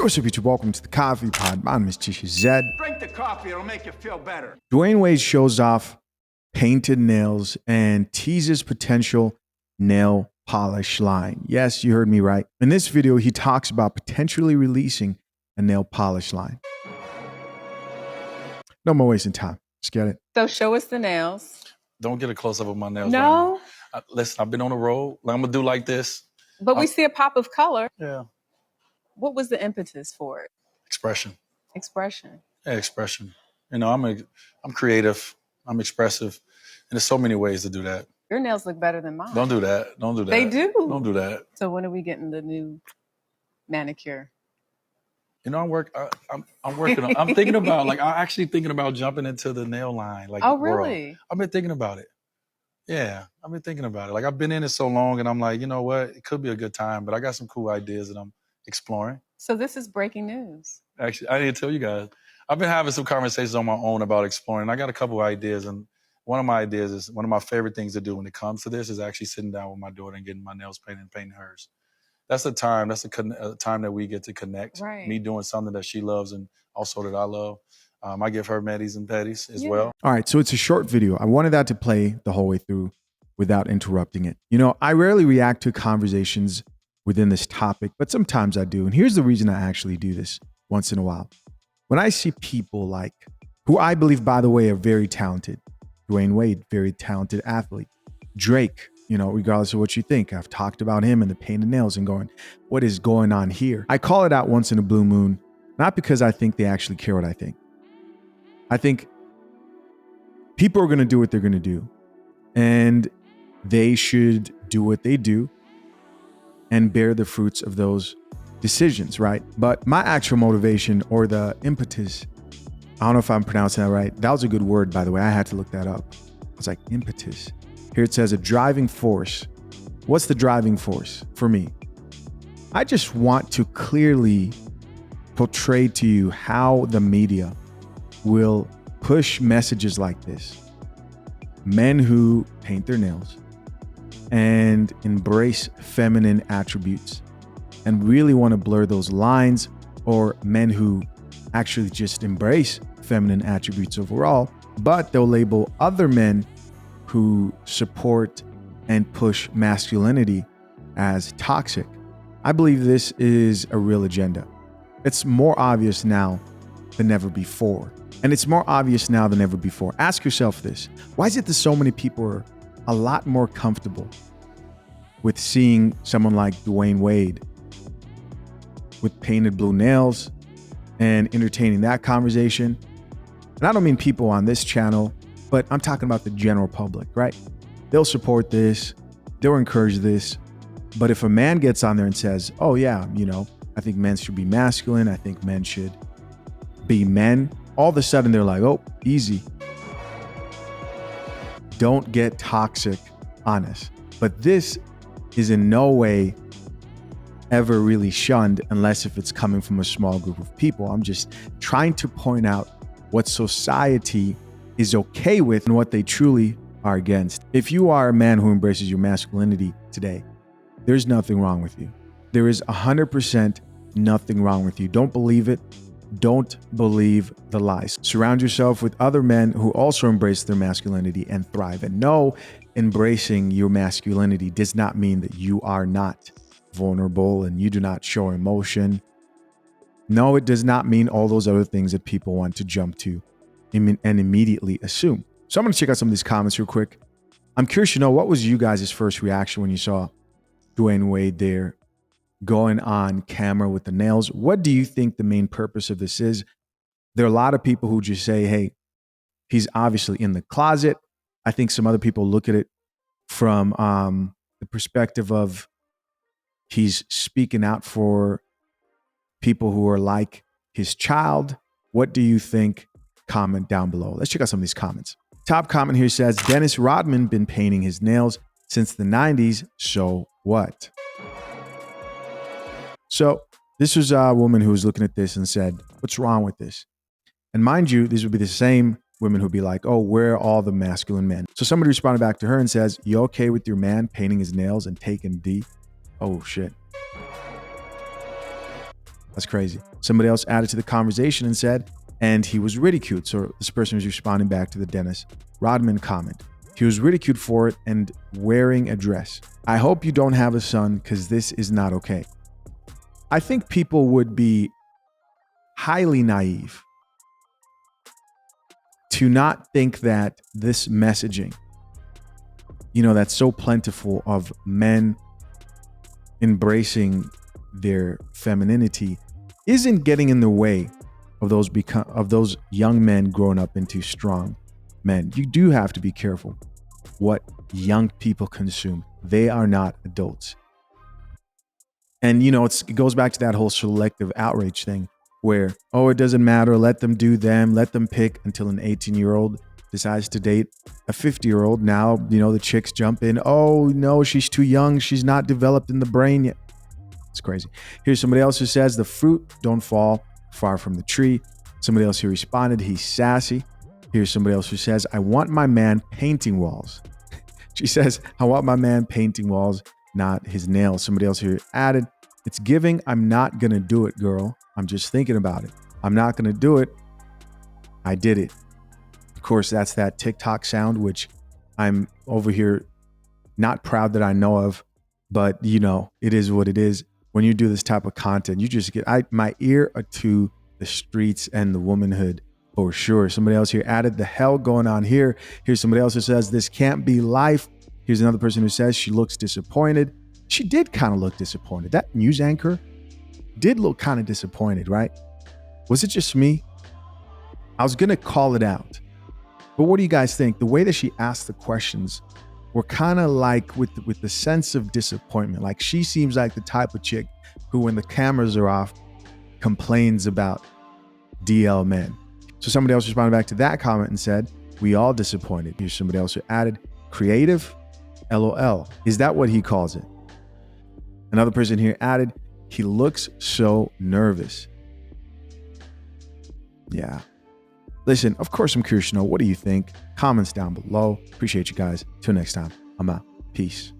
What's up, YouTube? Welcome to the Coffee Pod. My name is Tisha Zed. Drink the coffee, it'll make you feel better. Dwayne Wade shows off painted nails and teases potential nail polish line. Yes, you heard me right. In this video, he talks about potentially releasing a nail polish line. No more wasting time. Let's get it. So show us the nails. Don't get a close up of my nails. No. Right now. Listen, I've been on the road. I'm gonna do like this. But we see a pop of color. Yeah. What was the impetus for it? Expression. Expression. Yeah, expression. You know, I'm creative. I'm expressive, and there's so many ways to do that. Your nails look better than mine. Don't do that. Don't do that. They do. Don't do that. So when are we getting the new manicure? You know, I'm working on. I'm thinking about I'm actually thinking about jumping into the nail line. Oh, really? World. I've been thinking about it. Yeah, I've been thinking about it. Like, I've been in it so long, and I'm like, you know what? It could be a good time, but I got some cool ideas that I'm exploring. So this is breaking news. Actually, I need to tell you guys. I've been having some conversations on my own about exploring. I got a couple of ideas, and one of my ideas is one of my favorite things to do when it comes to this is actually sitting down with my daughter and getting my nails painted and painting hers. That's a time. That's a time that we get to connect. Right. Me doing something that she loves and also that I love. I give her medis and petties as well. All right, so it's a short video. I wanted that to play the whole way through without interrupting it. You know, I rarely react to conversations within this topic, but sometimes I do. And here's the reason I actually do this once in a while. When I see people who I believe, by the way, are very talented. Dwayne Wade, very talented athlete. Drake, you know, regardless of what you think, I've talked about him and the painted nails and going, what is going on here? I call it out once in a blue moon, not because I think they actually care what I think. I think people are going to do what they're going to do, and they should do what they do and bear the fruits of those decisions, right? But my actual motivation, or the impetus, I don't know if I'm pronouncing that right. That was a good word, by the way. I had to look that up. I was like, impetus. Here it says a driving force. What's the driving force for me? I just want to clearly portray to you how the media will push messages like this. Men who paint their nails and embrace feminine attributes and really want to blur those lines, or men who actually just embrace feminine attributes overall, but they'll label other men who support and push masculinity as toxic. I believe this is a real agenda. It's more obvious now than ever before. And it's more obvious now than ever before. Ask yourself this. Why is it that so many people are a lot more comfortable with seeing someone like Dwayne Wade with painted blue nails and entertaining that conversation? And I don't mean people on this channel, but I'm talking about the general public, right? They'll support this, they'll encourage this. But if a man gets on there and says, oh yeah, you know, I think men should be masculine, I think men should be men, all of a sudden they're like, oh, easy. Don't get toxic on us. But this is in no way ever really shunned unless if it's coming from a small group of people. I'm just trying to point out what society is okay with and what they truly are against. If you are a man who embraces your masculinity today, there's nothing wrong with you. There is 100% nothing wrong with you. Don't believe it. Don't believe the lies. Surround yourself with other men who also embrace their masculinity and thrive. And no, embracing your masculinity does not mean that you are not vulnerable and you do not show emotion. No, it does not mean all those other things that people want to jump to and immediately assume. So I'm going to check out some of these comments real quick. I'm curious to know, what was you guys' first reaction when you saw Dwayne Wade there going on camera with the nails? What do you think the main purpose of this is? There are a lot of people who just say, hey, he's obviously in the closet. I think some other people look at it from the perspective of he's speaking out for people who are like his child. What do you think? Comment down below. Let's check out some of these comments. Top comment here says, Dennis Rodman been painting his nails since the 90s. So what? So this was a woman who was looking at this and said, what's wrong with this? And mind you, these would be the same women who'd be like, oh, where are all the masculine men? So somebody responded back to her and says, you okay with your man painting his nails and taking D? Oh, shit. That's crazy. Somebody else added to the conversation and said, and he was ridiculed. So this person was responding back to the Dennis Rodman comment. He was ridiculed for it and wearing a dress. I hope you don't have a son because this is not okay. I think people would be highly naive to not think that this messaging, that's so plentiful of men embracing their femininity isn't getting in the way of those young men growing up into strong men. You do have to be careful what young people consume. They are not adults. And it goes back to that whole selective outrage thing where, it doesn't matter, let them do them, let them pick, until an 18-year-old decides to date a 50-year-old. Now, the chicks jump in. Oh, no, she's too young. She's not developed in the brain yet. It's crazy. Here's somebody else who says the fruit don't fall far from the tree. Somebody else who responded, he's sassy. Here's somebody else who says, I want my man painting walls. She says, I want my man painting walls, not his nails. Somebody else here added, it's giving, I'm not going to do it, girl. I'm just thinking about it. I'm not going to do it. I did it. Of course, that's that TikTok sound, which I'm over here not proud that I know of, but it is what it is. When you do this type of content, you just get my ear to the streets and the womanhood for sure. Somebody else here added, the hell going on here. Here's somebody else who says, this can't be life. Here's another person who says she looks disappointed. She did kind of look disappointed. That news anchor did look kind of disappointed, right? Was it just me? I was going to call it out. But what do you guys think? The way that she asked the questions were kind of like with the sense of disappointment. Like she seems like the type of chick who, when the cameras are off, complains about DL men. So somebody else responded back to that comment and said, we all disappointed. Here's somebody else who added, creative, LOL. Is that what he calls it? Another person here added, he looks so nervous. Yeah. Listen, of course I'm curious to know, what do you think? Comments down below. Appreciate you guys. Till next time, I'm out. Peace.